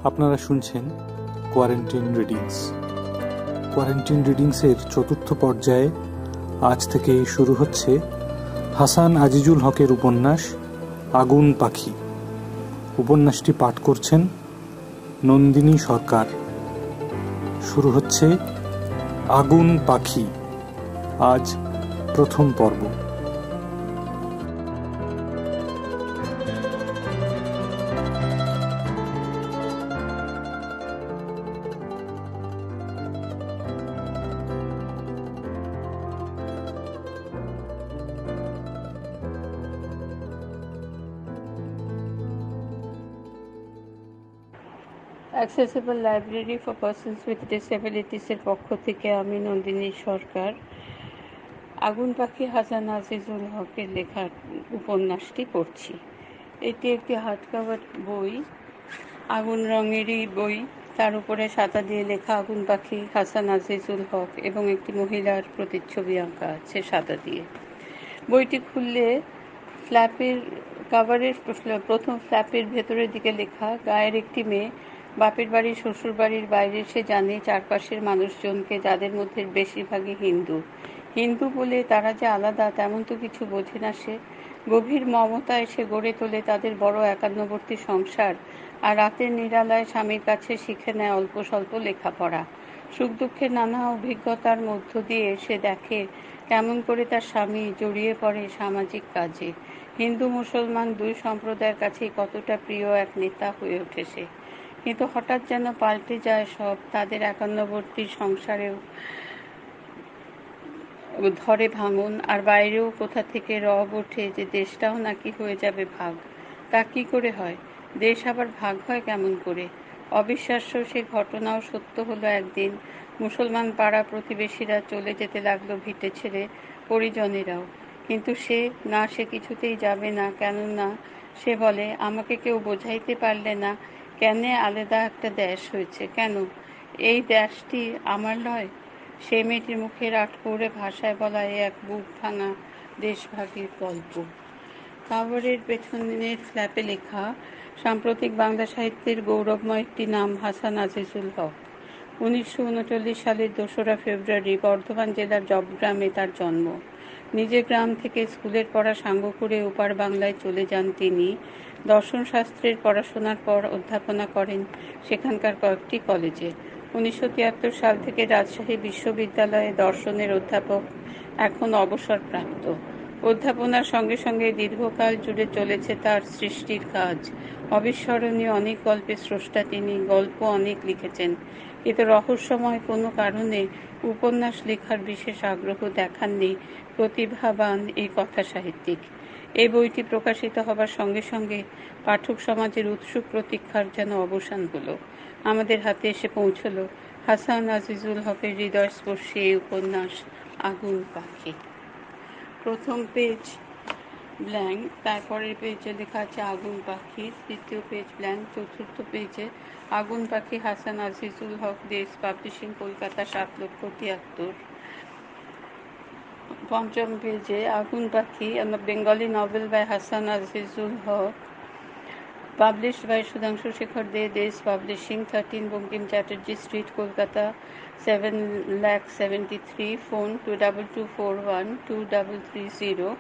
আপনারা শুনছেন quarantine readings. Quarantine রিডিংসের চতুর্থ পর্যায়ে আজ থেকে শুরু হচ্ছে হাসান আজিজুল হকের উপন্যাস আগুন পাখি। উপন্যাসটি পাঠ করছেন নন্দিনী সরকার। শুরু হচ্ছে আগুন পাখি, আজ প্রথম পর্ব। Accessible library for persons with ডিসেবিলিটিসের পক্ষ থেকে আমি নন্দিনী সরকার আগুন পাখি হাসান আজিজুল হকের লেখা উপন্যাসটি পড়ছি। এটি একটি হার্ডকভার বই, আগুন রঙেরই বই। তার উপরে সাদা দিয়ে লেখা আগুন পাখি হাসান আজিজুল হক এবং একটি মহিলার প্রতিচ্ছবি আঁকা আছে সাদা দিয়ে। বইটি খুললে কাভারের প্রথম ফ্ল্যাপের ভেতরের দিকে লেখা, গায়ের একটি মেয়ে বাপের বাড়ি শ্বশুর বাড়ির বাইরে সে জানে চারপাশের মানুষজনকে, যাদের মধ্যে বেশিরভাগই হিন্দু বলে তারা যে আলাদা তেমন তো কিছু বোঝে না সে। গভীর মমতায় সে গড়ে তোলে তাদের বড় একান্নবর্তী সংসার, আর রাতের নিরালায় স্বামীর কাছে শিখে নেয় অল্প স্বল্প লেখাপড়া। সুখ দুঃখের নানা অভিজ্ঞতার মধ্য দিয়ে সে দেখে কেমন করে তার স্বামী জড়িয়ে পড়ে সামাজিক কাজে। হিন্দু মুসলমান দুই সম্প্রদায়ের কাছেই কতটা প্রিয় এক নেতা হয়ে ওঠে সে। কিন্তু হঠাৎ যেন পাল্টে যায় সব। তাদের একান্নবর্তী সংসারেও ধরে ভাঙন, আর বাইরেও কোথা থেকে রব ওঠে যে দেশটাও নাকি হয়ে যাবে ভাগ। তা কি করে হয়? দেশ আবার ভাগ হয় কেমন করে? অবিশ্বাস্য সে ঘটনাও সত্য হলো একদিন। মুসলমান পাড়া প্রতিবেশীরা চলে যেতে লাগলো ভিটে ছেড়ে, পরিজনেরাও। কিন্তু সে কিছুতেই যাবে না। কেননা সে বলে, আমাকে কেউ বোঝাইতে পারলে না কেন আলাদা একটা দেশ হয়েছে। কেন এই দেশটি আমার নয়? সে মেয়েটির মুখের আটপৌরে ভাষায় বলা এক বুক ভাঙা দেশভাগের গল্প। কাভারের পেছনের ফ্ল্যাপে লেখা, সাম্প্রতিক বাংলা সাহিত্যের গৌরবময় একটি নাম হাসান আজিজুল হক। 1939 সালের 2রা ফেব্রুয়ারি বর্ধমান জেলার জবগ্রামে তার জন্ম। নিজের গ্রাম থেকে স্কুলের পড়া সাঙ্গ করে ওপার বাংলায় চলে যান তিনি। দর্শন শাস্ত্রের পড়াশোনার পর অধ্যাপনা করেন সেখানকার কয়েকটি কলেজে। 1973 সাল থেকে রাজশাহী বিশ্ববিদ্যালয়ে দর্শনের অধ্যাপক, এখন অবসরপ্রাপ্ত। অধ্যাপনার সঙ্গে সঙ্গে দীর্ঘকাল জুড়ে চলেছে তার সৃষ্টির কাজ। অবিস্মরণীয় অনেক গল্পের স্রষ্টা তিনি। গল্প অনেক লিখেছেন, কিন্তু রহস্যময় কোনো কারণে উপন্যাস লেখার বিশেষ আগ্রহ দেখাননি প্রতিভাবান এই কথা সাহিত্যিক। এই বইটি প্রকাশিত হবার সঙ্গে সঙ্গে পাঠক সমাজের উৎসুক প্রতীক্ষার যেন অবসান হলো। আমাদের হাতে এসে পৌঁছল হাসান আজিজুল হকের হৃদয়স্পর্শী এই উপন্যাস আগুন পাখি। প্রথম পেজ ব্ল্যাঙ্ক, তারপরের পেজে লেখা আছে আগুন পাখি। দ্বিতীয় পেজ ব্ল্যাঙ্ক, চতুর্থ পেজে আগুন পাখি হাসান আজিজুল হক, দেশ পাবলিশিং, কলকাতা, 7,73,000। পঞ্চম পেজে আগুন পাখি, Bengali novel by Hassan Azizul Haq, published by Sudhanshu Shekhar De, Des Publishing, 13 Bankim Chatterjee Street, Kolkata, 7,73,000. Phone 2241 2330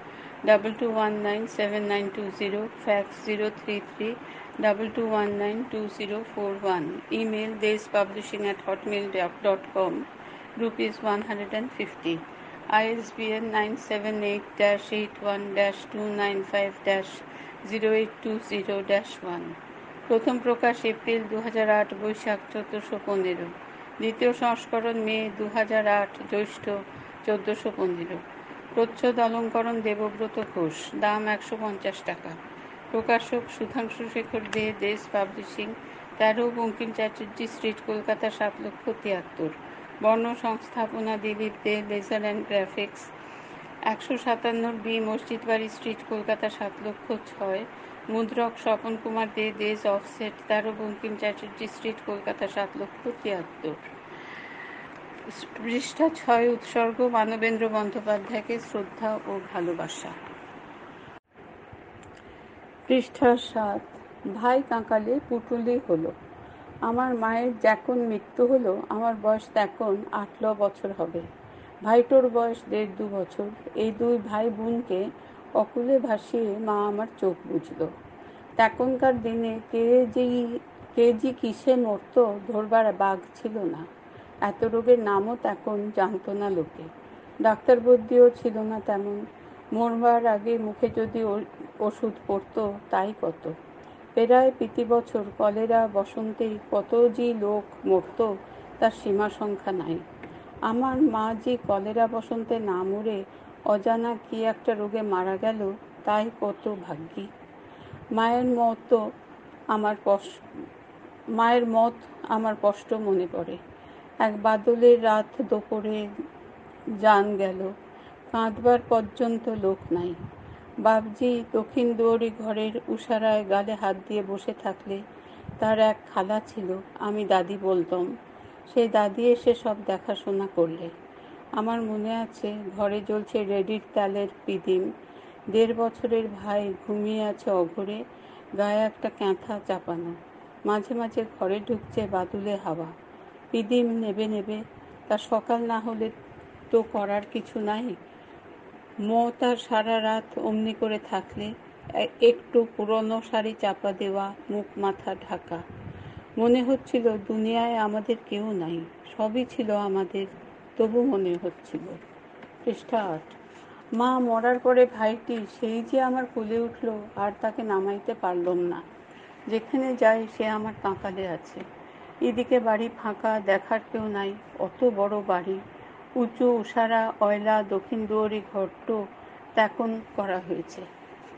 22197920. Fax 033 22192041. Email despublishing@hotmail.com. Rupees 150. ISBN 978-81-295-0820-1। প্রথম প্রকাশ এপ্রিল 2008, বৈশাখ 1415। দ্বিতীয় সংস্করণ মে 2008, জ্যৈষ্ঠ 1415। প্রচ্ছদ অলঙ্করণ দেবব্রত ঘোষ। দাম 150 টাকা। প্রকাশক সুধাংশু শেখর দে, দেশ পাবলিশিং, 13 বঙ্কিম চ্যাটার্জি স্ট্রিট, কলকাতা, 7,73,000। বর্ণ সংস্থাপনা দিলীপ দে, লেজার অ্যান্ড গ্রাফিক্স, 157 বি মসজিদ বাড়ি স্ট্রিট, কলকাতা, 7,06,000। মুদ্রক স্বপন কুমার দে, দেশ অফসেট, 13 বঙ্কিম চ্যাটার্জি স্ট্রিট, কলকাতা, 7,73,000। পৃষ্ঠা 6, উৎসর্গ মানবেন্দ্র বন্দ্যোপাধ্যায়কে শ্রদ্ধা ও ভালোবাসা। পৃষ্ঠা 7, ভাই কাঁকালে পুটুলি হলো। আমার মায়ের যখন মৃত্যু হলো আমার বয়স তখন 8 বছর হবে। ভাইটোর বয়স 1.5-2 বছর। এই দুই ভাই বোনকে অকুলে ভাসিয়ে মা আমার চোখ বুঝল। তখনকার দিনে কে যে কিসে মরত ধরবার বাঘ ছিল না। এত রোগের নামও তখন জানত না লোকে। ডাক্তার বুদ্ধিও ছিল না তেমন। মরবার আগে মুখে যদি ওষুধ পড়ত তাই কত। প্রায় প্রতি বছর কলেরা বসন্তে কত যে লোক মরত তার সীমা সংখ্যা নাই। আমার মা যে কলেরা বসন্তে না মরে অজানা কি একটা রোগে মারা গেল তাই কত ভাগ্যি। মায়ের মত আমার কষ্ট মনে পড়ে। এক বাদলের রাত দুপুরে জান গেল, কাঁদবার পর্যন্ত লোক নাই। বাপজি দক্ষিণ দুয়ারি ঘরের উষারায় গালে হাত দিয়ে বসে থাকলে তার এক খালা ছিল, আমি দাদি বলতাম। সেই দাদি এসে সব দেখাশোনা করলে। আমার মনে আছে ঘরে জ্বলছে রেডির তেলের পিদিম। 1.5 বছরের ভাই ঘুমিয়ে আছে অঘরে, গায়ে একটা ক্যাঁথা চাপানো। মাঝে মাঝে ঘরে ঢুকছে বাদুলে হাওয়া। পিদিম নেবে নেবে, তার সকাল না হলে তো করার কিছু নাই। তার সারা রাত অমনি করে থাকলে, একটু পুরনো শাড়ি চাপা দেওয়া, মুখ মাথা ঢাকা। মনে হচ্ছিল দুনিয়ায় আমাদের কেউ নাই, সবই ছিল আমাদের, তবু মনে হচ্ছিল। পৃষ্ঠা 8। মা মরার পরে ভাইটি সেই যে আমার কোলে উঠল আর তাকে নামাইতে পারলাম না। যেখানে যাই সে আমার কাঁকালে আছে। এদিকে বাড়ি ফাঁকা, দেখার কেউ নাই। অত বড় বাড়ি, উঁচু উষারা অয়লা দক্ষিণ দুয়ারি ঘরটো তখন করা হয়েছে।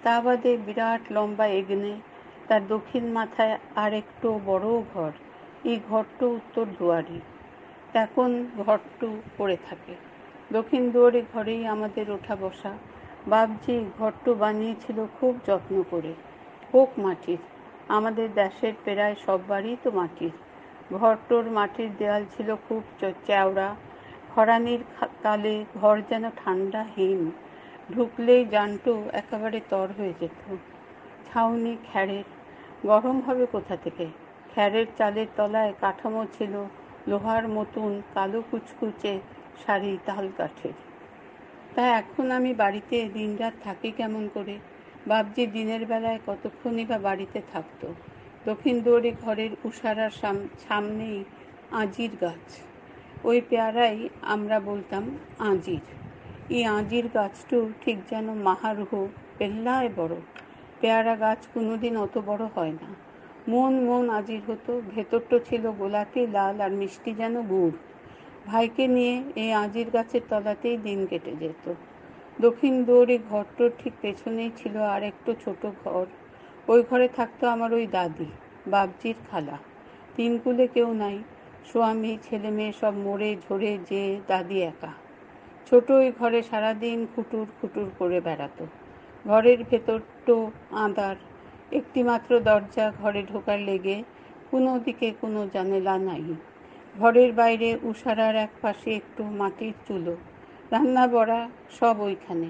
তা বাদে বিরাট লম্বা এগনে, তার দক্ষিণ মাথায় আর একটু বড় ঘর। এই ঘরটো উত্তর দুয়ারি। তখন ঘরটু পড়ে থাকে। দক্ষিণ দুয়ারি ঘরেই আমাদের ওঠা বসা। বাপজি ঘরটু বানিয়েছিল খুব যত্ন করে, হোক মাটির। আমাদের দেশের প্রায় সব বাড়ি তো মাটির। ঘরটোর মাটির দেয়াল ছিল খুব চওড়া। খরানির কালে ঘর যেন ঠান্ডা হিম। ঢুকলেই জানটু একেবারে তর হয়ে যেত। ছাউনি খ্যারের, গরম হবে কোথা থেকে। খ্যারের চালের তলায় কাঠামো ছিল লোহার মতন কালো কুচকুচে সারি তাল কাঠের। তা এখন আমি বাড়িতে দিনরাত থাকি কেমন করে? বাপজি দিনের বেলায় কতক্ষণই বা বাড়িতে থাকতো। দক্ষিণ দুয়ারি ঘরের উষারার সামনেই আঁজির গাছ। ওই পেয়ারাই আমরা বলতাম আঁজির। এই আঁজির গাছটু ঠিক যেন মাহারুহ, পেল্লায় বড়। পেয়ারা গাছ কোনোদিন অত বড় হয় না। মন আঁজির হতো, ভেতরটা ছিল গোলাপি লাল আর মিষ্টি যেন গুড়। ভাইকে নিয়ে এই আঁজির গাছের তলাতেই দিন কেটে যেত। দক্ষিণ দুয়ারি ঘরটোর ঠিক পেছনেই ছিল আর একটু ছোট ঘর। ওই ঘরে থাকতো আমার ওই দাদি, বাপজির খালা। 3 কুলে কেউ নাই, স্বামী ছেলে মেয়ে সব মরে ঝরে যে দাদি একা। ছোট ওই ঘরে সারাদিন খুটুর খুটুর করে বেড়াতো। ঘরের ভেতরটো আঁধার, একটি মাত্র দরজা ঘরে ঢোকার লেগে, কোনো দিকে কোনো জানালা নাই। ঘরের বাইরে উষারার এক পাশে একটু মাটির চুলো, রান্না বড়া সব ওইখানে।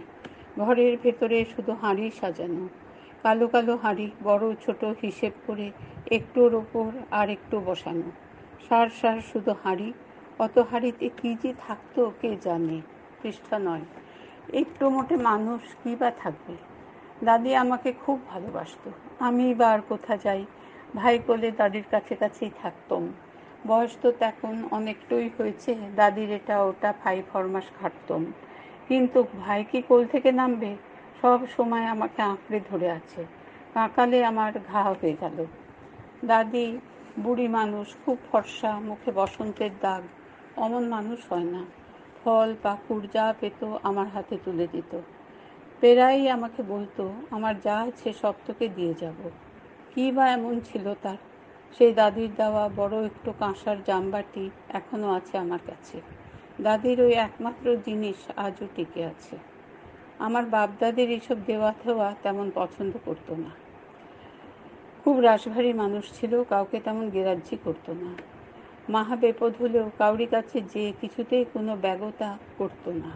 ঘরের ভেতরে শুধু হাঁড়ি সাজানো, কালো কালো হাঁড়ি, বড় ছোট হিসেব করে একটুর ওপর আর একটু বসানো। সার শুধু হাঁড়ি। অত হাঁড়িতে কি যে থাকতো কে জানে। পৃষ্ঠা 9। একটু মোটে মানুষ কি বা থাকবে। দাদি আমাকে খুব ভালোবাসতো। আমি বা আর কোথা যাই, ভাই কোলে দাদির কাছে কাছেই থাকতাম। বয়স তো তখন অনেকটাই হয়েছে, দাদির এটা ওটা ফাই ফরমাস খাটতাম। কিন্তু ভাই কি কোল থেকে নামবে? সব সময় আমাকে আঁকড়ে ধরে আছে। কাঁকালে আমার ঘা হয়ে গেল। দাদি বুড়ি মানুষ, খুব ফর্সা, মুখে বসন্তের দাগ। অমন মানুষ হয় না। ফল পাকুড় যা পেত আমার হাতে তুলে দিত। প্রায়ই আমাকে বলতো আমার যা আছে সব তোকে দিয়ে যাব। কী বা এমন ছিল তার? সেই দাদির দেওয়া বড় একটু কাঁসার জামবাটি এখনো আছে আমার কাছে। দাদির ওই একমাত্র জিনিস আজও টিকে আছে। আমার বাপদাদির এইসব দেওয়া থেওয়া তেমন পছন্দ করতো না। খুব রাশভারী মানুষ ছিল, কাউকে তেমন গেরাজ্জি করতো না। মাহা বিপদ হলেও কাউরি কাছে যে কিছুতেই কোনো ব্যগতা করতো না।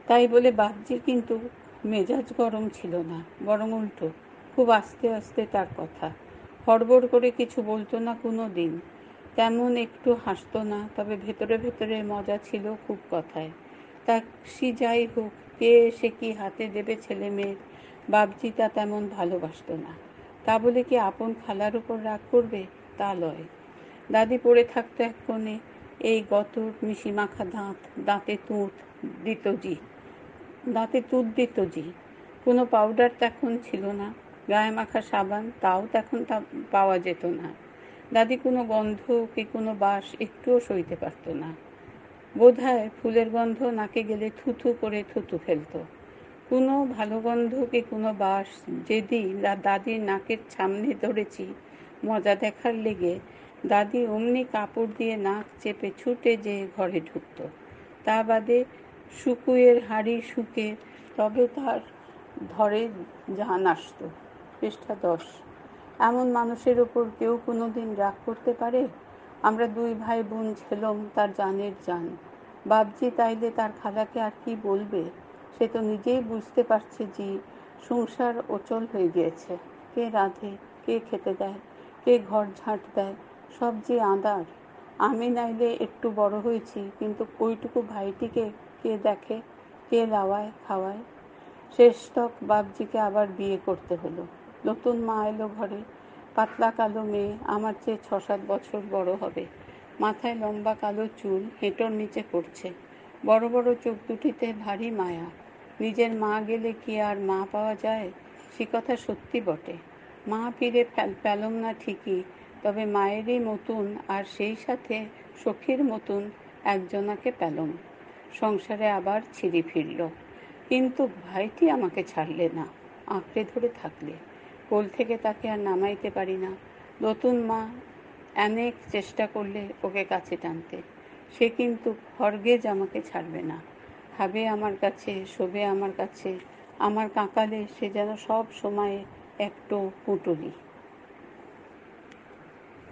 তাই বলে বাপজির কিন্তু মেজাজ গরম ছিল না, বরং উল্টো, খুব আস্তে আস্তে তার কথা। হড়বড় করে কিছু বলতো না কোনো দিন, তেমন একটু হাসতো না, তবে ভেতরে ভেতরে মজা ছিল খুব কথায়। তাকসি যাই হোক, কে এসে কি হাতে দেবে ছেলে মেয়ের, বাবজি তা তেমন ভালোবাসত না। তা বলে কি আপন খালার উপর রাগ করবে? তা লয়। দাদি পড়ে থাকতো এক কোণে, এই গতর মিশি মাখা দাঁত, দাঁতে তুঁত দিত জি। কোনো পাউডার তখন ছিল না, গায়ে মাখা সাবান তাও তখন পাওয়া যেত না। দাদি কোনো গন্ধ কি কোনো বাস একটুও সইতে পারত না। বোধহয় ফুলের গন্ধ নাকে গেলে থুথু করে থুথু ফেলত। কোনো ভালো গন্ধ কি কোনো বাস যেদিন দাদির নাকের সামনে ধরেছি মজা দেখার লেগে, দাদি অমনি কাপড় দিয়ে নাক চেপে ছুটে যেয়ে ঘরে ঢুকত। তা বাদে শুকুয়ের হাঁড়ি শুকে তবে তার ধরে জান আসত। পৃষ্ঠা 10। এমন মানুষের ওপর কেউ কোনো দিন রাগ করতে পারে? আমরা দুই ভাই বোন ছিলাম তার জানের জান। বাবজি তাইলে তার খালাকে আর কি বলবে? সে তো নিজেই বুঝতে পারছে যে সংসার অচল হয়ে গিয়েছে। কে রাঁধে, কে খেতে দেয়, কে ঘর ঝাঁট দেয়, সব যে আঁদার। আমি নাইলে একটু বড় হয়েছি, কিন্তু ওইটুকু ভাইটিকে কে দেখে, কে লাওয়ায় খাওয়ায়? শেষতক বাবজিকে আবার বিয়ে করতে হলো। নতুন মা এলো ঘরে, পাতলা কালো মেয়ে, আমার চেয়ে 6-7 বছর বড় হবে। মাথায় লম্বা কালো চুল হেঁটোর নিচে পড়ছে, বড় বড় চোখ দুটিতে ভারী মায়া। নিজের মা গেলে কি আর মা পাওয়া যায়? সে কথা সত্যি বটে। মা ফিরে পেলাম না ঠিকই, তবে মায়েরই মতন আর সেই সাথে সখীর মতন একজনাকে পেলাম। সংসারে আবার ছিঁড়ি ফিরল। কিন্তু ভাইটি আমাকে ছাড়লে না, আঁকড়ে ধরে থাকলে। কোল থেকে তাকে আর নামাইতে পারি না। নতুন মা অনেক চেষ্টা করলে ওকে কাছে টানতে, সে কিন্তু হরগেজ আমাকে ছাড়বে না। খাবে আমার কাছে, শোবে আমার কাছে, আমার কাঁকালে সে যেন সব সময় একটু পুঁটুলি।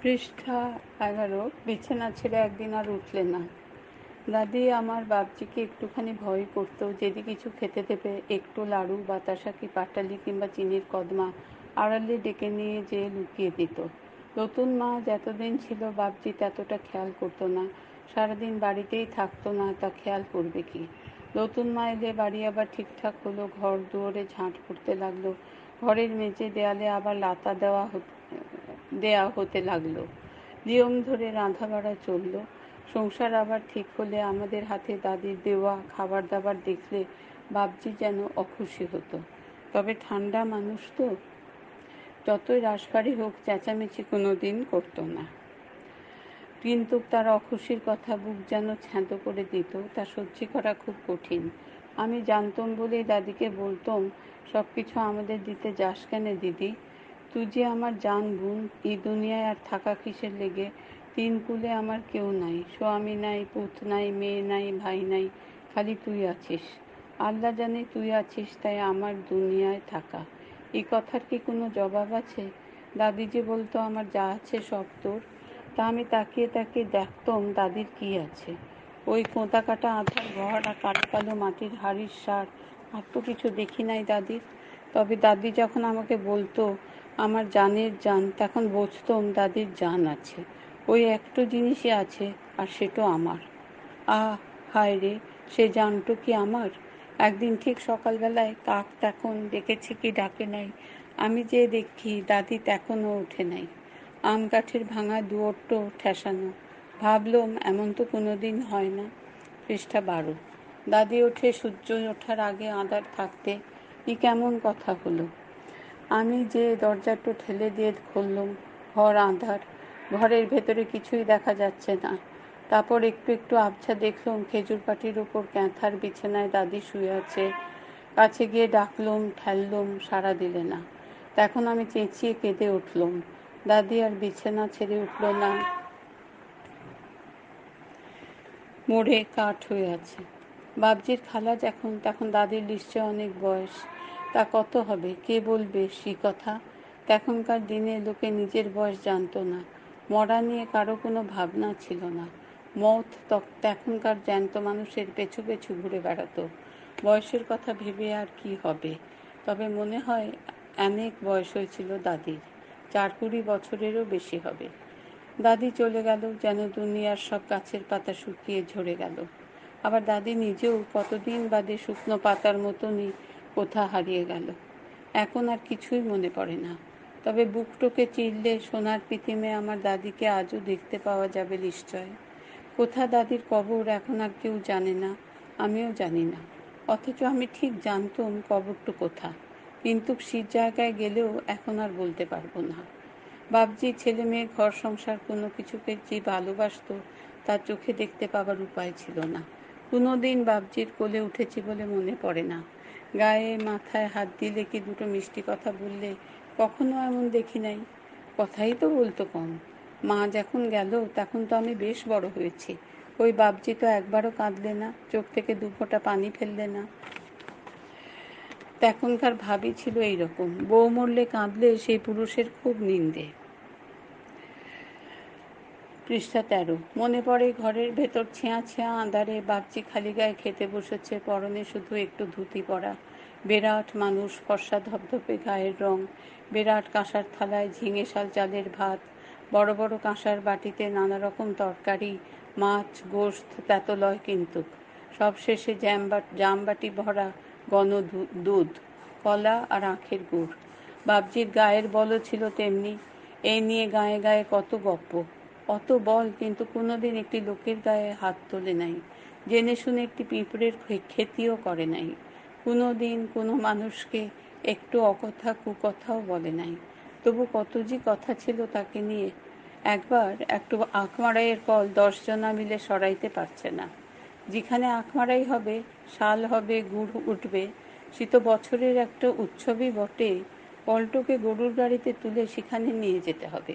পৃষ্ঠা 11। বিছানা ছেড়ে একদিন আর উঠলে না। দাদি আমার বাবজিকে একটুখানি ভয় করতো, যদি কিছু খেতে দেবে একটু লাড়ু, বাতাসা কি পাটালি কিংবা চিনির কদমা আড়ালে ডেকে নিয়ে যেয়ে লুকিয়ে দিত। নতুন মা যতদিন ছিল বাবজি ততটা খেয়াল করতো না। সারাদিন বাড়িতেই থাকতো না, তা খেয়াল করবে কি? নতুন মা এলে বাড়ি আবার ঠিকঠাক হলো, ঘর দুয়ারে ঝাঁট পড়তে লাগলো, ঘরের মেঝে দেয়ালে আবার লাতা দেয়া হতে লাগলো, নিয়ম ধরে রাঁধা বাড়া চললো। সংসার আবার ঠিক হলে আমাদের হাতে দাদির দেওয়া খাবার দাবার দেখলে বাবজি যেন অখুশি হতো। তবে ঠান্ডা মানুষ তো, যতই রাশবাড়ি হোক চেঁচামেচি কোনো দিন করতো না। কিন্তু তার অখুশির কথা বুক যেন ছ্যাঁতো করে দিত, তা সহ্য করা খুব কঠিন। আমি জানতাম বলেই দাদিকে বলতাম, সব কিছু আমাদের দিতে যাস কেন দিদি? তুই যে আমার জান বোন, এই দুনিয়ায় আর থাকা কিসের লেগে? 3 কুলে আমার কেউ নাই, স্বামী নাই, পুত নাই, মেয়ে নাই, ভাই নাই, খালি তুই আছিস। আল্লাহ জানে তুই আছিস, তাই আমার দুনিয়ায় থাকা। এই কথার কি কোনো জবাব আছে? দাদি যে বলতো আমার যা আছে সব তোর, তা আমি তাকিয়ে তাকিয়ে দেখতাম দাদির কি আছে। ওই কোঁতা কাটা আধার ঘর আর কালো কালো মাটির হাড়ির সার, আর তো কিছু দেখি নাই দাদির। তবে দাদি যখন আমাকে বলতো আমার জানের জান, তখন বুঝতাম দাদির জান আছে। ওই একটু জিনিসই আছে, আর সেটা আমার। হায় রে, সে জানতো কি আমার? একদিন ঠিক সকালবেলায় কাক তখন ডেকেছে কি ডাকে নাই, আমি যে দেখি দাদি তখনও ওঠে নাই। আম কাঠের ভাঙা দুয়োরটো ঠেসানো। ভাবলাম এমন তো কোনোদিন হয় না। পৃষ্ঠা 12। দাদি ওঠে সূর্য ওঠার আগে আঁধার থাকতে, কি কেমন কথা হলো? আমি যে দরজাটা ঠেলে দিয়ে খুললাম, ঘর আঁধার, ঘরের ভেতরে কিছুই দেখা যাচ্ছে না। তারপর একটু একটু আবছা দেখলাম খেজুর পাটির উপর ক্যাঁথার বিছানায় দাদি শুয়ে আছে। কাছে গিয়ে ডাকলুম, ঠেললুম, সাড়া দিলে না। তখন আমি চেঁচিয়ে কেঁদে উঠলুম। দাদি আর বিছানা ছেড়ে উঠল না, মোড়ে কাঠ হয়ে আছে। বাবজির খালা তখন দাদির নিশ্চয় অনেক বয়স, তা কত হবে কে বলবে সে কথা? তখনকার দিনে লোকে নিজের বয়স জানত না, মরা নিয়ে কারো কোনো ভাবনা ছিল না। মত তখনকার জ্যান্ত মানুষের পেছু পেছু ঘুরে বেড়াতো। বয়সের কথা ভেবে আর কি হবে? তবে মনে হয় অনেক বয়স হয়েছিল দাদির। 4-20 বছরেরও বেশি হবে। দাদি চলে গেল যেন দুনিয়ার সব গাছের পাতা শুকিয়ে ঝরে গেল। আবার দাদি নিজেও কতদিন বাদে শুকনো পাতার মতনই কোথা হারিয়ে গেল। এখন আর কিছুই মনে পড়ে না। তবে বুকটোকে চিরলে সোনার পিতিমে আমার দাদিকে আজও দেখতে পাওয়া যাবে নিশ্চয়। কোথা দাদির কবর এখন আর কেউ জানে না, আমিও জানি না। অথচ আমি ঠিক জানতাম কবরটা কোথা, কিন্তু সে জায়গায় গেলেও এখন আর বলতে পারবো না। বাবজি ছেলে মেয়ে ঘর সংসার কোনো কিছুকে যে ভালোবাসত তার চোখে দেখতে পাবার উপায় ছিল না। কোনোদিন বাবজির কোলে উঠেছি বলে মনে পড়ে না। গায়ে মাথায় হাত দিলে কি দুটো মিষ্টি কথা বললে কখনো এমন দেখি নাই। কথাই তো বলতো কম। মা যখন গেল তখন তো আমি বেশ বড় হয়েছি। ওই বাবজি তো একবারও কাঁদলে না, চোখ থেকে 2 ফোঁটা পানি ফেললে না। তখনকার ভাবই ছিল এইরকম, বউ মরলে কাঁদলে সেই পুরুষের খুব নিন্দে। পৃষ্ঠা 13। মনে পড়ে ঘরের ভেতর ছেঁয়া ছেঁয়া আঁধারে বাবজি খালি গায়ে খেতে বসেছে, পরনে শুধু একটু ধুতি পরা। বিরাট মানুষ, ফর্সা ধপধপে গায়ের রং, বিরাট কাঁসার থালায় ঝিঙে শাল চালের ভাত, বড় বড় কাঁসার বাটিতে নানা রকম তরকারি, মাছ, গোশত, তেতলয় কিন্তু সব শেষে জামবাটি ভরা ঘন দুধ, কলা আর আখের গুড়। বাবজির গায়ের বলও ছিল তেমনি। এই নিয়ে গায়ে গায়ে কত গপ্প, অত বল, কিন্তু কোনোদিন একটি লোকের গায়ে হাত তোলে নাই, জেনে শুনে একটি পিঁপড়ের ক্ষতিও করে নাই, কোনোদিন কোনো মানুষকে একটু অকথা কুকথাও বলে নাই। তবু কত যে কথা ছিল তাকে নিয়ে। একবার একটু আখমারাইয়ের কল 10 জনা মিলে সরাইতে পারছে না। যেখানে আখমারাই হবে, শাল হবে, গুড় উঠবে, সে তো বছরের একটা উৎসবই বটে। কলটোকে গরুর গাড়িতে তুলে সেখানে নিয়ে যেতে হবে।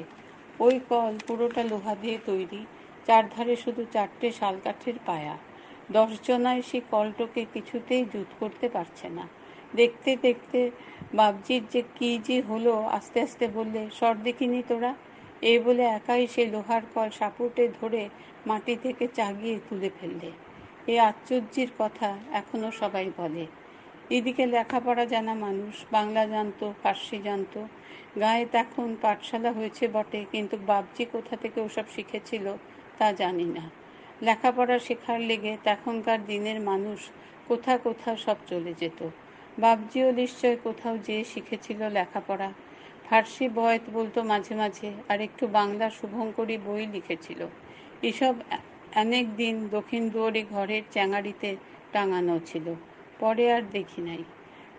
ওই কল পুরোটা লোহা দিয়ে তৈরি, চারধারে শুধু 4টে শাল কাঠের পায়া। 10 জনায় সেই কলটোকে কিছুতেই জুত করতে পারছে না। দেখতে দেখতে বাবজির যে কি যে হলো, আস্তে আস্তে বললে, সর দেখিনি তোরা। এই বলে একাই সে লোহার কল সাপুটে ধরে মাটি থেকে চাগিয়ে তুলে ফেললে। এই আশ্চর্যের কথা এখনো সবাই বলে। এদিকে লেখাপড়া জানা মানুষ, বাংলা জানতো, ফার্সি জানতো। গায়ে তখন পাঠশালা হয়েছে বটে, কিন্তু বাবজি কোথা থেকে ওসব শিখেছিল তা জানি না। লেখাপড়া শেখার লেগে তখনকার দিনের মানুষ কোথা কোথা সব চলে যেত। বাবজিও নিশ্চয় কোথাও যেয়ে শিখেছিল লেখাপড়া। ফার্সি বয়েত বলতো মাঝে মাঝে, আর একটু বাংলা শুভঙ্করী বই লিখেছিল। এসব অনেক দিন দক্ষিণ দুয়ারি ঘরের চ্যাঙাড়িতে টাঙানো ছিল, পরে আর দেখি নাই।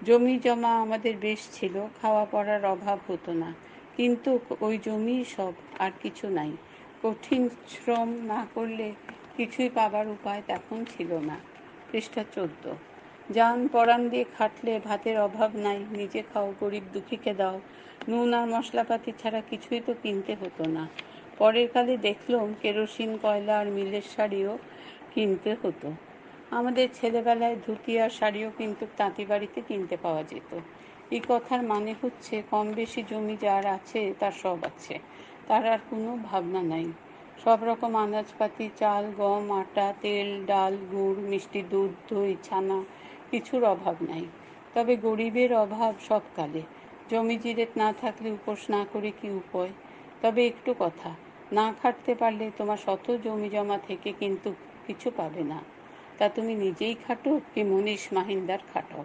জমি জমা আমাদের বেশ ছিল, খাওয়া পড়ার অভাব হতো না, কিন্তু ওই জমিই সব, আর কিছু নাই। কঠিন শ্রম না করলে কিছুই পাবার উপায় তখন ছিল না। পৃষ্ঠা 14। জান পরাণ দিয়ে খাটলে ভাতের অভাব নাই, নিজে খাও, গরিব দুঃখীকে দাও। নুন আর মশলাপাতি ছাড়া কিছুই তো কিনতে হতো না। পরের কালে দেখলাম কেরোসিন, কয়লা আর মিলের শাড়িও কিনতে হতো। আমাদের ছেলেবেলায় ধুতি আর শাড়িও কিন্তু তাঁতি বাড়িতে কিনতে পাওয়া যেত। এই কথার মানে হচ্ছে কম বেশি জমি যার আছে তার সব আছে, তার আর কোনো ভাবনা নাই। সব রকম আনাজপাতি, চাল, গম, আটা, তেল, ডাল, গুড়, মিষ্টি, দুধ, দই, ছানা, কিছুর অভাব নাই। তবে গরিবের অভাব সবকালে। জমি জিরেত না থাকলে উপোস না করে কি উপায়। তবে একটু কথা, না খাটতে পারলে তোমার শত জমি জমা থেকে কিন্তু কিছু পাবে না। তা তুমি নিজেই খাটো কি মনীষ মাহিন্দার খাটাও।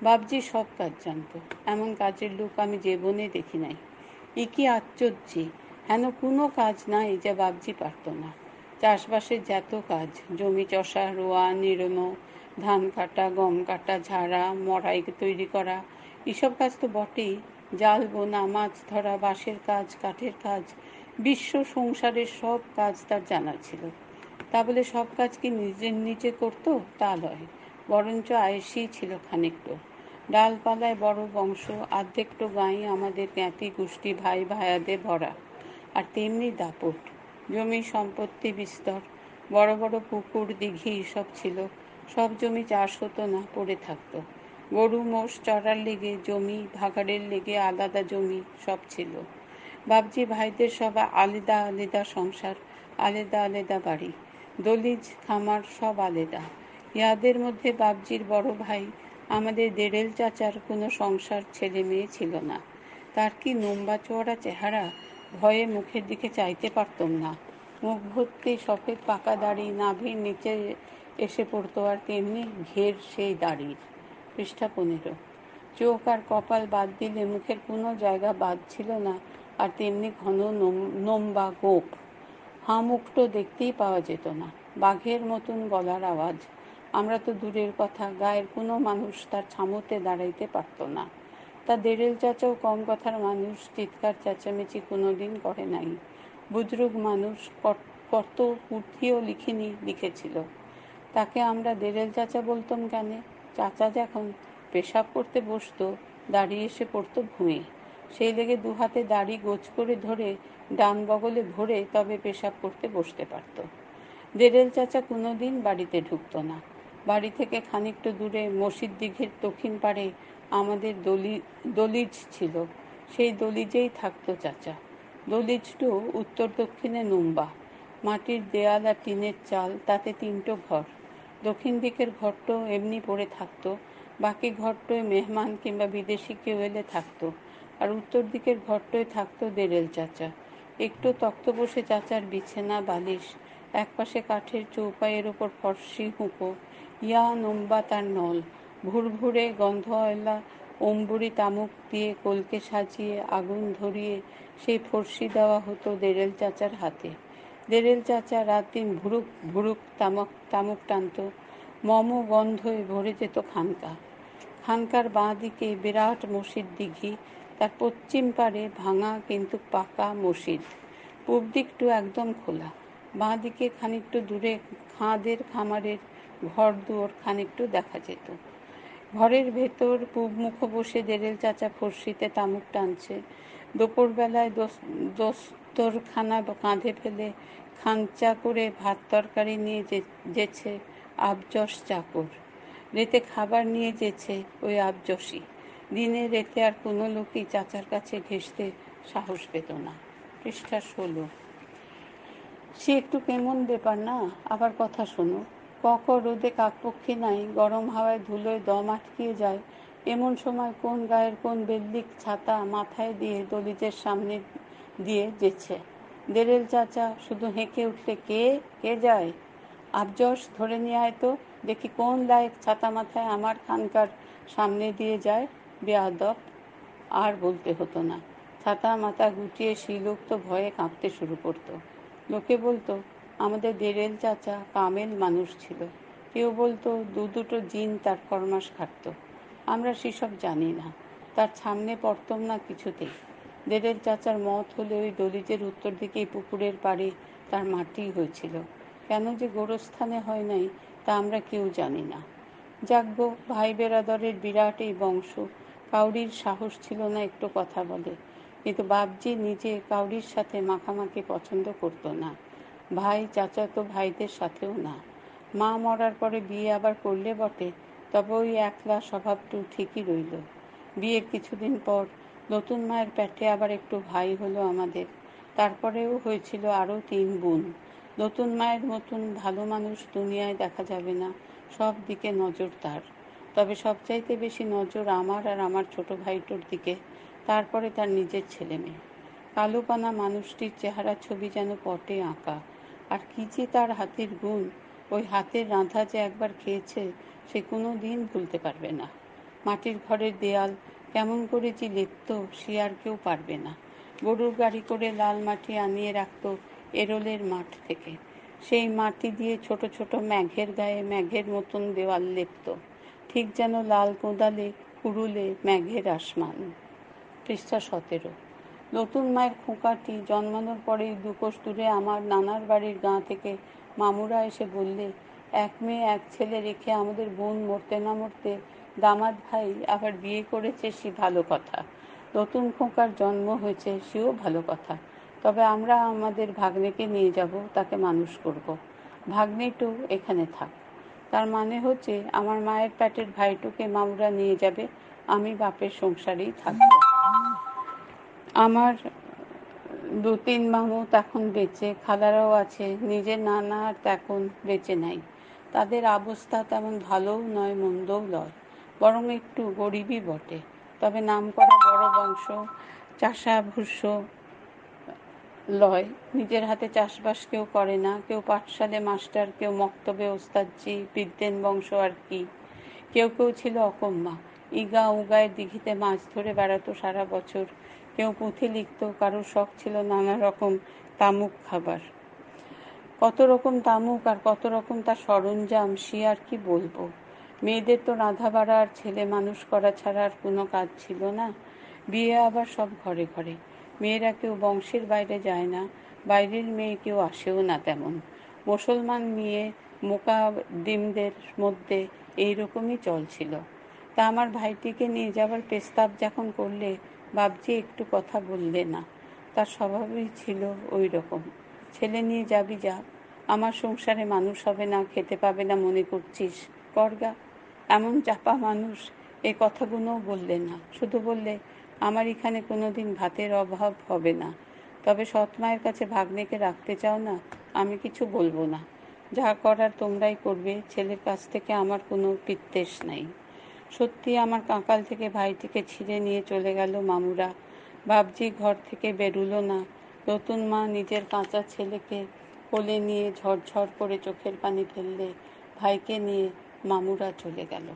বাবজি সব কাজ জানত, এমন কাজের লোক আমি জীবনে দেখি নাই। এ কি আশ্চর্য, হেন কোনো কাজ নাই যা বাবজি পারত না। চাষবাসের যত কাজ, জমি চষা, রোয়া, নিড়ানো, ধান কাটা, গম কাটা, ঝাড়া, মড়াই তৈরি করা, এসব কাজ তো বটেই। জাল বোনা, মাছ ধরা, বাঁশের কাজ, কাঠের কাজ, বিশ্ব সংসারের সব কাজ তার জানা ছিল। তা বলে সব কাজ কি নিজে করতো তা নয়, বরঞ্চ আয়েসই ছিল খানিকটো। ডালপালায় বড় বংশ, আর্ধেকটো গাঁই আমাদের জ্ঞাতি গোষ্ঠী ভাই ভায়াদের ভরা, আর তেমনি দাপট। জমি সম্পত্তি বিস্তর, বড় বড় পুকুর, দিঘি সব ছিল। সব জমি চাষ হতো না, পড়ে থাকতো। গরু মোষ চড়ার লেগে জমি, ভাগাড়ের লেগে আলাদা জমি সব ছিল। বাবজি ভাইদের সব আলাদা আলাদা সংসার, আলাদা আলাদা বাড়ি, দলিজ খামার সব আলাদা। ইয়াদের মধ্যে বাবজির বড় ভাই আমাদের দেড়েল চাচার কোনো সংসার, ছেলে মেয়ে ছিল না। তার কি নম্বা চওড়া চেহারা, ভয়ে মুখের দিকে চাইতে পারতাম না। মুখ ভর্তি সফেদ পাকা দাড়ি নাভির নিচে এসে পড়তো, আর তেমনি ঘের সেই দাড়ির। পৃষ্ঠা 15। চোখ আর কপাল বাদ দিলে মুখের কোনো জায়গা বাদ ছিল না, আর তেমনি ঘন নম্বা গোঁফ। হাঁ মুখটো দেখতেই পাওয়া যেত না। বাঘের মতন গলার আওয়াজ। আমরা তো দূরের কথা, গায়ের কোনো মানুষ তার ছামুতে দাঁড়াইতে পারত না। তা দেড়েল চাচাও কম কথার মানুষ, চিৎকার চেঁচামেচি কোনোদিন করে নাই। বুজরুগ মানুষ, কত পুঁথিও লিখেছিল। তাকে আমরা দেড়েল চাচা বলতাম কেন? চাচা যখন পেশাব করতে বসতো, দাঁড়িয়ে এসে পড়তো ভুঁয়ে। সেই লেগে দুহাতে দাড়ি গোছ করে ধরে ডান বগলে ভরে তবে পেশাব করতে বসতে পারত। দেড়েল চাচা কোনোদিন বাড়িতে ঢুকত না। বাড়ি থেকে খানিকটা দূরে মসজিদ দিঘির দক্ষিণ পাড়ে আমাদের দলিজ ছিল। সেই দলিজেই থাকতো চাচা। দলিজটু উত্তর দক্ষিণে নম্বা, মাটির দেয়াল আর টিনের চাল, তাতে 3টো ঘর। দক্ষিণ দিকের ঘরটো এমনি পড়ে থাকতো, বাকি ঘরটোয় মেহমান কিংবা বিদেশি কেউ এলে থাকতো। আর উত্তর দিকের ঘরটোয় থাকতো দেড়েল চাচা। একটু তক্ত বসে চাচার বিছানা বালিশ, একপাশে কাঠের চৌপাইয়ের ওপর ফর্সি হুঁকো, ইয়া নম্বা তার নল, ভুরভুরে গন্ধওয়ালা অম্বুরি তামুক দিয়ে কলকে সাজিয়ে আগুন ধরিয়ে সেই ফর্সি দেওয়া হতো দেড়েল চাচার হাতে। দেড়েল চাচা রাত দিন ভুরুক ভুরুক তামুক টানত। মম গন্ধে ভরে যেত খানকা। খানকার বাঁ দিকে বিরাট মসজিদ দিঘি, তার পশ্চিম পারে ভাঙা কিন্তু পাকা মসজিদ। পূব দিকটু একদম খোলা। বাঁ দিকে খানিকটু দূরে খাঁদের খামারের ঘর দুয়ার খানিকটু দেখা যেত। ঘরের ভেতর পূব মুখ বসে দেড়েল চাচা ফর্সিতে তামুক টানছে। দুপুরবেলায় দস্তরখানা কাঁধে ফেলে খাঞ্চা করে ভাত তরকারি নিয়ে যেছে আবজস চাকর। রেতে খাবার নিয়ে যেছে ওই আবজসই। দিনে রেতে আর কোনো লোকই চাচার কাছে ঘেঁষতে সাহস পেত না। পৃষ্ঠা 16। সে একটু কেমন ব্যাপার না? আবার কথা শোনো। রোদে কাকপক্ষী নাই, গরম হাওয়ায় ধুলোয় দম আটকিয়ে যায়। এমন সময় কোন গায়ের কোন বেল্লিক ছাতা মাথায় দিয়ে দলিজের সামনে দিয়ে যেছে। দেড়েল চাচা শুধু হেঁকে উঠলে, কে কে যায়? আবজস, ধরে নিয়ে আয় তো দেখি কোন লায়ক ছাতা মাথায় আমার খানকার সামনে দিয়ে যায়। বেয়াদব। আর বলতে হতো না। ছাতা মাথা গুটিয়ে সেই লোক তো ভয়ে কাঁপতে শুরু করতো। লোকে বলতো আমাদের দেড়েল চাচা কামেল মানুষ ছিল। কেউ বলতো দুটো জিন তার ফরমাস খাটত। আমরা সেসব জানি না, তার সামনে পড়তাম না কিছুতেই। দেড়েল চাচার মত হলে ওই দলিজের উত্তর দিকে পুকুরের পাড়ে তার মাটি হয়েছিল। কেন যে গোরস্থানে হয় নাই তা আমরা কেউ জানি না। যাজ্ঞ ভাই বেরাদরের বিরাট এই বংশ, কাউরির সাহস ছিল না একটু কথা বলে। কিন্তু বাপজি নিজে কাউরির সাথে মাখামাখি পছন্দ করত না, ভাই চাচাতো ভাইদের সাথেও না। মা মরার পরে বিয়ে আবার করলে বটে, তবে ওই একলা স্বভাবটু ঠিকই রইল। বিয়ের কিছুদিন পর নতুন মায়ের পেটে আবার একটু ভাই হলো আমাদের। তারপরেও হয়েছিল আরও 3 বোন। নতুন মায়ের মতন ভালো মানুষ দুনিয়ায় দেখা যাবে না, সব দিকে নজর তার। তবে সবচাইতে বেশি নজর আমার আর আমার ছোট ভাইটোর দিকে, তারপরে তার নিজের ছেলে মেয়ে। কালোপানা মানুষটির চেহারা ছবি যেন পটে আঁকা। আর কি যে তার হাতের গুণ! ওই হাতের রাঁধা যে একবার খেয়েছে সে কোনো দিন ভুলতে পারবে না। মাটির ঘরের দেয়াল কেমন করে যে লেপত সে আর কেউ পারবে না। গরুর গাড়ি করে লাল মাটি আনিয়ে রাখত এরোলের মাঠ থেকে। সেই মাটি দিয়ে ছোট ছোট মেঘের গায়ে মেঘের মতন দেওয়াল লেপত, ঠিক যেন লাল কোদালে কুড়ুলে মেঘের আসমান। পৃষ্ঠা 17। নতুন মায়ের খোঁকাটি জন্মানোর পরেই 2 কোষ দূরে আমার নানার বাড়ির গাঁ থেকে মামুরা এসে বললে, 1 মেয়ে 1 ছেলে রেখে আমাদের বোন মরতে না মরতে দামাদ ভাই আবার বিয়ে করেছে, সে ভালো কথা। নতুন খোঁকার জন্ম হয়েছে, সেও ভালো কথা। তবে আমরা আমাদের ভাগ্নেকে নিয়ে যাব, তাকে মানুষ করব। ভাগ্নেটু এখানে থাক। তার মানে হচ্ছে আমার মায়ের পেটের ভাইটুকে মামুরা নিয়ে যাবে, আমি বাপের সংসারেই থাকব। আমার 2-3 মামু তখন বেঁচে, খালারাও আছে। নিজের নানা আর তখন বেঁচে নাই। তাদের অবস্থা তেমন ভালোও নয় মন্দও নয়, বরং একটু গরিবই বটে। তবে নামকরা বড় বংশ, চাষা ভুষ্য লয়। নিজের হাতে চাষবাস কেউ করে না, কেউ পাঠশালে মাস্টার, কেউ মক্তবে ওস্তাদজি, বিদ্যেন বংশ আর কি। কেউ কেউ ছিল অকম্মা, ইগা উগায় দিঘিতে মাছ ধরে বেড়াতো সারা বছর। কেউ পুঁথি লিখত, কারোর শখ ছিল নানা রকম তামুক খাবার। কত রকম তামুক আর কত রকম তার সরঞ্জাম, সে আর কি বলবো। মেয়েদের তো রাঁধা বাড়া আর ছেলে মানুষ করা ছাড়া আর কোনো কাজ ছিল না। বিয়ে আবার সব ঘরে ঘরে। মেয়েরা কেউ বংশের বাইরে যায় না, বাইরের মেয়ে কেউ আসেও না তেমন। মুসলমান মেয়ে মোকাদ্দিমদের মধ্যে এইরকমই চল ছিল। তা আমার ভাইটিকে নিয়ে যাবার প্রস্তাব যখন করলে, বাবজি একটু কথা বললে না। তার স্বভাবই ছিল ওই রকম। ছেলে নিয়ে যাবি যা, আমার সংসারে মানুষ হবে না, খেতে পাবে না মনে করছিস, করগা। এমন চাপা মানুষ, এ কথাগুলোও বললে না, শুধু বললে আমার এখানে কোনোদিন ভাতের অভাব হবে না। তবে সৎ মায়ের কাছে ভাগ্নেকে রাখতে চাও না, আমি কিছু বলবো না। যা করার তোমরাই করবে, ছেলের কাছ থেকে আমার কোনো বিদ্বেষ নাই। সত্যি আমার কাঁকাল থেকে ভাইটিকে ছিঁড়ে নিয়ে চলে গেল মামুরা। বাবজি ঘর থেকে বেরুলো না। নতুন মা নিজের কাঁচা ছেলেকে কোলে নিয়ে ঝরঝর করে চোখের পানি ফেললে। ভাইকে নিয়ে মামুরা চলে গেল।